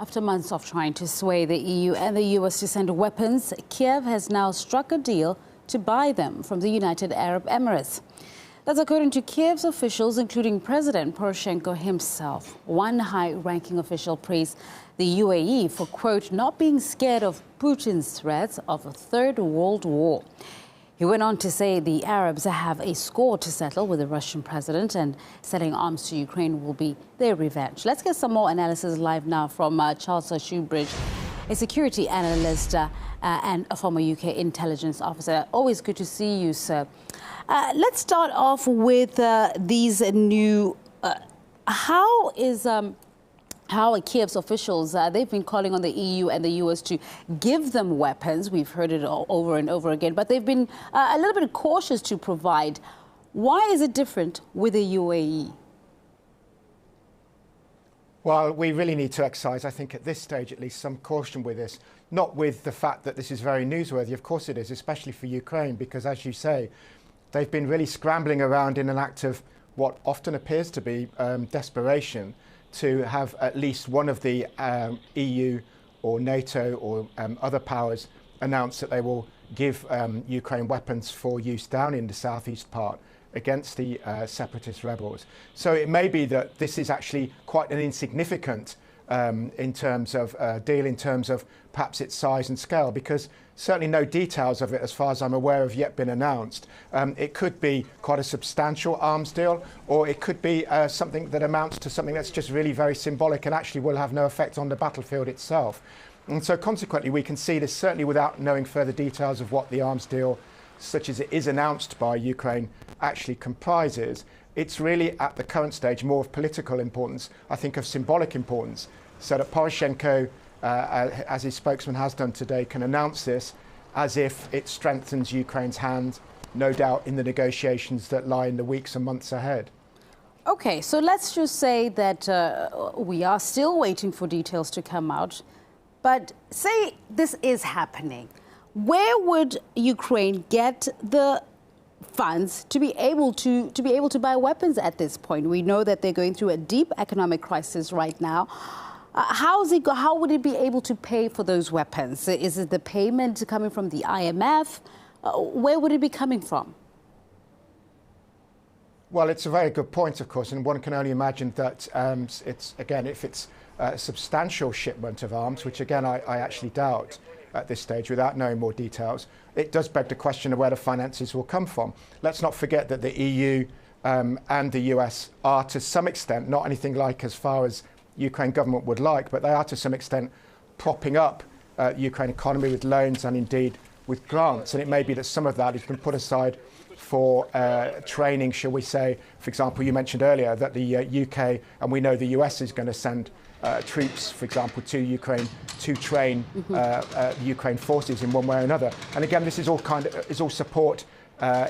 After months of trying to sway the EU and the US to send weapons, Kiev has now struck a deal to buy them from the United Arab Emirates. That's according to Kiev's officials, including President Poroshenko himself. One high-ranking official praised the UAE for, quote, not being scared of Putin's threats of a third world war. He went on to say the Arabs have a score to settle with the Russian president, and selling arms to Ukraine will be their revenge. Let's get some more analysis live now from Charles Shoebridge, a security analyst and a former UK intelligence officer. Always good to see you, sir. Let's start off with these new... How Kiev's officials, they've been calling on the EU and the US to give them weapons. We've heard it all over and over again, but they've been a little bit cautious to provide. Why is it different with the UAE? Well, we really need to exercise, I think, at this stage, at least, some caution with this. Not with the fact that this is very newsworthy. Of course it is, especially for Ukraine, because, as you say, they've been really scrambling around in an act of what often appears to be desperation to have at least one of the EU or NATO or other powers announce that they will give Ukraine weapons for use down in the southeast part against the separatist rebels. So it may be that this is actually quite an insignificant in terms of deal, in terms of perhaps its size and scale, because certainly no details of it, as far as I'm aware, have yet been announced. It could be quite a substantial arms deal, or it could be something that amounts to something that's just really very symbolic and actually will have no effect on the battlefield itself. And so consequently, we can see this certainly without knowing further details of what the arms deal, such as it is announced by Ukraine, actually comprises. It's really at the current stage more of political importance, I think of symbolic importance, so that Poroshenko, as his spokesman has done today, can announce this as if it strengthens Ukraine's hand, no doubt, in the negotiations that lie in the weeks and months ahead. OK, so let's just say that we are still waiting for details to come out. But say this is happening. Where would Ukraine get the funds to be able to buy weapons at this point? We know that they're going through a deep economic crisis right now. How would it be able to pay for those weapons? Is it the payment coming from the IMF? Where would it be coming from? Well, it's a very good point, of course, and one can only imagine that it's, again, if it's a substantial shipment of arms, which, again, I actually doubt at this stage without knowing more details, it does beg the question of where the finances will come from. Let's not forget that the EU and the US are, to some extent, not anything like as far as Ukraine government would like, but they are to some extent propping up Ukraine economy with loans and indeed with grants. And it may be that some of that has been put aside for training, shall we say. For example, you mentioned earlier that the UK, and we know the US is going to send troops, for example, to Ukraine to train the Ukraine forces in one way or another. And again, this is all support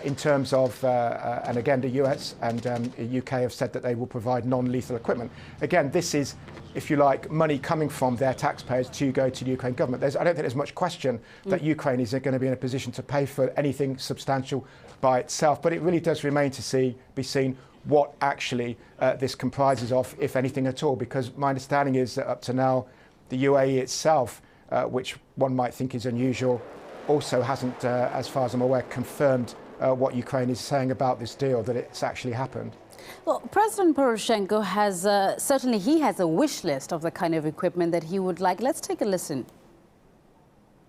in terms of, and again, the US and the UK have said that they will provide non-lethal equipment. Again, this is, if you like, money coming from their taxpayers to go to the Ukraine government. I don't think there's much question that Ukraine is going to be in a position to pay for anything substantial by itself. But it really does remain to be seen what actually this comprises of, if anything at all, because my understanding is that up to now, the UAE itself, which one might think is unusual, also hasn't, as far as I'm aware, confirmed what Ukraine is saying about this deal, that it's actually happened. Well, President Poroshenko has, certainly he has a wish list of the kind of equipment that he would like. Let's take a listen.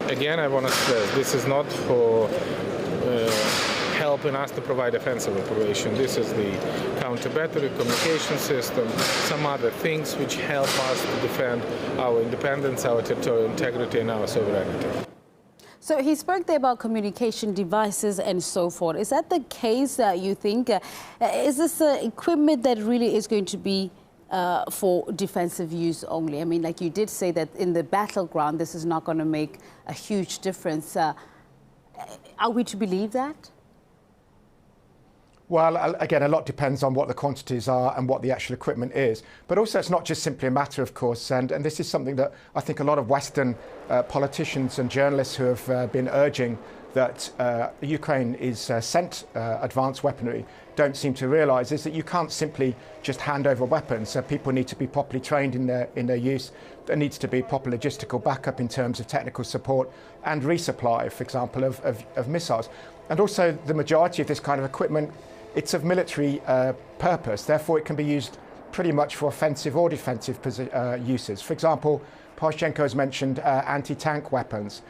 Again, I want to stress, this is not for helping us to provide offensive operation. This is the counter-battery communication system, some other things which help us to defend our independence, our territorial integrity and our sovereignty. So he spoke there about communication devices and so forth. Is that the case, you think? Is this equipment that really is going to be for defensive use only? I mean, like you did say that in the battleground, this is not going to make a huge difference. Are we to believe that? Well, again, a lot depends on what the quantities are and what the actual equipment is. But also, it's not just simply a matter, of course, and this is something that I think a lot of Western politicians and journalists who have been urging that Ukraine is sent advanced weaponry don't seem to realise, is that you can't simply just hand over weapons. People need to be properly trained in their use. There needs to be proper logistical backup in terms of technical support and resupply, for example, of missiles. And also, the majority of this kind of equipment, it's of military purpose. Therefore, it can be used pretty much for offensive or defensive uses. For example, Poroshenko has mentioned anti-tank weapons.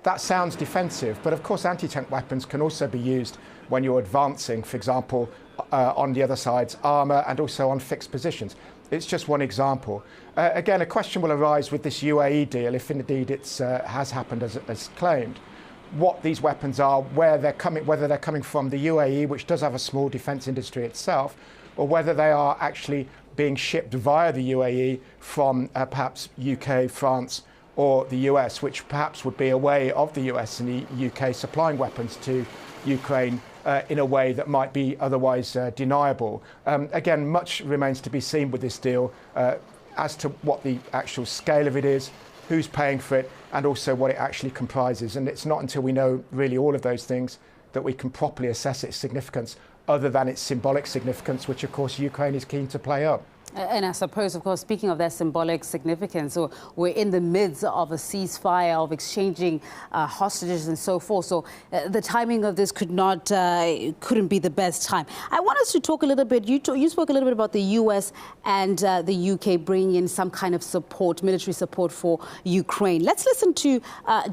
That sounds defensive, but of course anti-tank weapons can also be used when you're advancing, for example, on the other side's armour and also on fixed positions. It's just one example. Again, a question will arise with this UAE deal, if indeed it has happened as claimed, what these weapons are, where they're coming, whether they're coming from the UAE, which does have a small defence industry itself, or whether they are actually being shipped via the UAE from perhaps UK, France, or the US, which perhaps would be a way of the US and the UK supplying weapons to Ukraine in a way that might be otherwise deniable. Again, much remains to be seen with this deal as to what the actual scale of it is, who's paying for it, and also what it actually comprises. And it's not until we know really all of those things that we can properly assess its significance, other than its symbolic significance, which of course Ukraine is keen to play up. And I suppose, of course, speaking of that symbolic significance, so we're in the midst of a ceasefire, of exchanging hostages and so forth. So the timing of this couldn't be the best time. I want us to talk a little bit. You spoke a little bit about the US and the UK bringing in some kind of support, military support for Ukraine. Let's listen to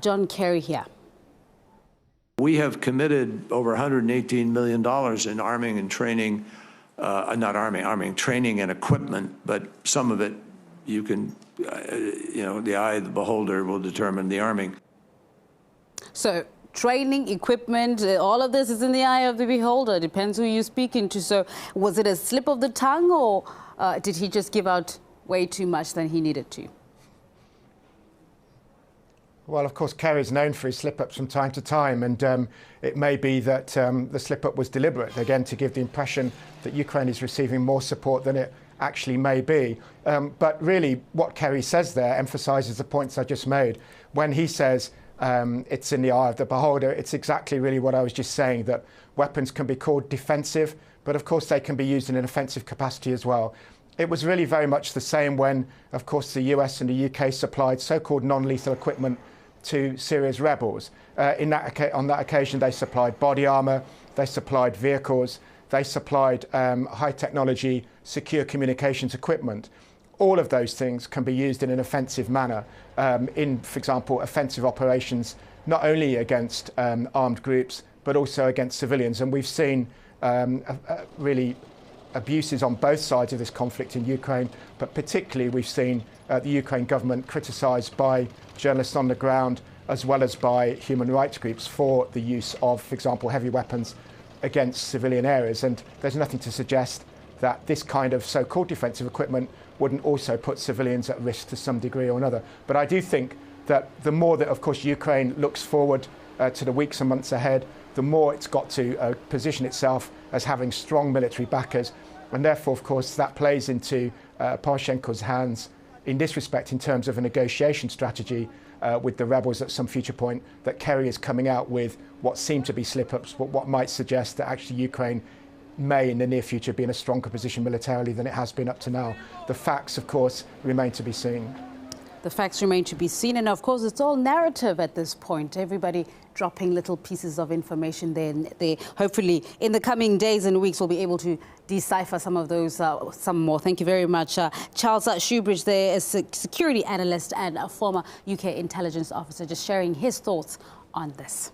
John Kerry here. We have committed over $118 million in arming and training. Not arming, training and equipment, but some of it you can, the eye of the beholder will determine the arming. So training, equipment, all of this is in the eye of the beholder. Depends who you're speaking to. So was it a slip of the tongue, or did he just give out way too much than he needed to? Well, of course, Kerry is known for his slip-ups from time to time, and it may be that the slip-up was deliberate, again, to give the impression that Ukraine is receiving more support than it actually may be. But really, what Kerry says there emphasises the points I just made. When he says it's in the eye of the beholder, it's exactly really what I was just saying, that weapons can be called defensive, but of course they can be used in an offensive capacity as well. It was really very much the same when, of course, the US and the UK supplied so-called non-lethal equipment to Syria's rebels. On that occasion, they supplied body armour, they supplied vehicles, they supplied high technology, secure communications equipment. All of those things can be used in an offensive manner in, for example, offensive operations, not only against armed groups, but also against civilians. And we've seen really abuses on both sides of this conflict in Ukraine, but particularly we've seen the Ukraine government criticised by journalists on the ground as well as by human rights groups for the use of, for example, heavy weapons against civilian areas. And there's nothing to suggest that this kind of so-called defensive equipment wouldn't also put civilians at risk to some degree or another. But I do think that the more that, of course, Ukraine looks forward to the weeks and months ahead, the more it's got to position itself as having strong military backers. And therefore, of course, that plays into Poroshenko's hands in this respect in terms of a negotiation strategy with the rebels at some future point, that Kerry is coming out with what seem to be slip-ups, but what might suggest that actually Ukraine may in the near future be in a stronger position militarily than it has been up to now. The facts, of course, remain to be seen. The facts remain to be seen, and of course it's all narrative at this point. Everybody dropping little pieces of information there, and they hopefully in the coming days and weeks will be able to decipher some of those, some more. Thank you very much. Charles Shoebridge there is a security analyst and a former UK intelligence officer, just sharing his thoughts on this.